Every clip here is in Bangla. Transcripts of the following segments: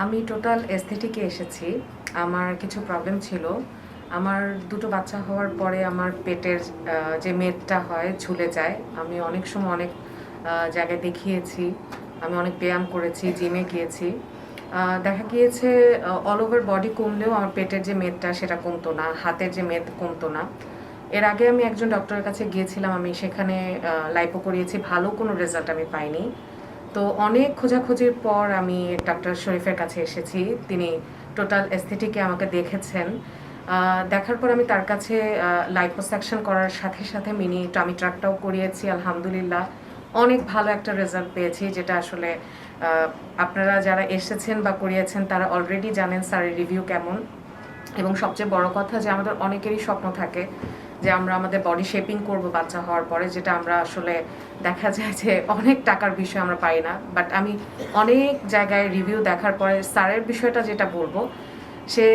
আমি টোটাল এস্থেটিকে এসেছি। আমার কিছু প্রবলেম ছিল। আমার দুটো বাচ্চা হওয়ার পরে আমার পেটের যে মেদটা হয় ঝুলে যায়। আমি অনেক সময় অনেক জায়গায় দেখিয়েছি। আমি অনেক ব্যায়াম করেছি, জিমে গিয়েছি। দেখা গিয়েছে অল ওভার বডি কমলেও আমার পেটের যে মেদটা সেটা কমতো না, হাতের যে মেদ কমতো না। এর আগে আমি একজন ডক্টরের কাছে গিয়েছিলাম, আমি সেখানে লাইপো করিয়েছি, ভালো কোনো রেজাল্ট আমি পাইনি। তো অনেক খোঁজাখুঁজির পর আমি ডক্টর শরীফের কাছে এসেছি। তিনি টোটাল এস্থেটিকে আমাকে দেখেছেন। দেখার পর আমি তার কাছে লাইপোসাকশন করার সাথে সাথে মিনি টামি ট্রাকটাও করিয়েছি। আলহামদুলিল্লাহ অনেক ভালো একটা রেজাল্ট পেয়েছি, যেটা আসলে আপনারা যারা এসেছেন বা করিয়েছেন তারা অলরেডি জানেন স্যারের রিভিউ কেমন। এবং সবচেয়ে বড় কথা যে আমাদের অনেকেরই স্বপ্ন থাকে যে আমরা আমাদের বডি শেপিং করব বাচ্চা হওয়ার পরে, যেটা আমরা আসলে দেখা যায় যে অনেক টাকার বিষয় আমরা পাই না। বাট আমি অনেক জায়গায় রিভিউ দেখার পরে স্যারের বিষয়টা যেটা বলবো, সে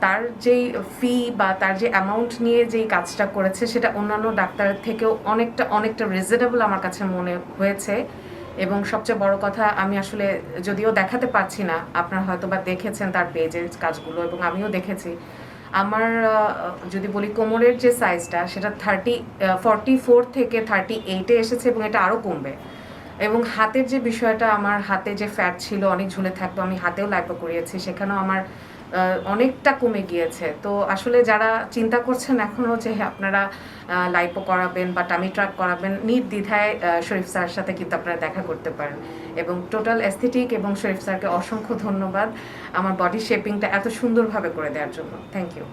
তার যেই ফি বা তার যে অ্যামাউন্ট নিয়ে যেই কাজটা করেছে সেটা অন্যান্য ডাক্তারের থেকেও অনেকটা অনেকটা রিজনেবল আমার কাছে মনে হয়েছে। এবং সবচেয়ে বড় কথা, আমি আসলে যদিও দেখাতে পারছি না, আপনারা হয়তো বা দেখেছেন তার পেজের কাজগুলো এবং আমিও দেখেছি। আমার যদি বলি কোমরের যে সাইজটা সেটা 44 থেকে 38-এ এসেছে এবং এটা আরও কমবে। এবং হাতের যে বিষয়টা, আমার হাতে যে ফ্যাট ছিল অনেক ঝুলে থাকতো, আমি হাতেও লাইপো করিয়েছি, সেখানেও আমার অনেকটা কমে গিয়েছে। তো আসলে যারা চিন্তা করছেন এখনও যে আপনারা লাইপো করাবেন বা টামি ট্রাক করাবেন, নির্দ্বিধায় শরীফ স্যারের সাথে কিন্তু আপনারা দেখা করতে পারেন। এবং টোটাল এস্থেটিক এবং শরীফ স্যারকে অসংখ্য ধন্যবাদ আমার বডি শেপিংটা এত সুন্দরভাবে করে দেওয়ার জন্য। Thank you.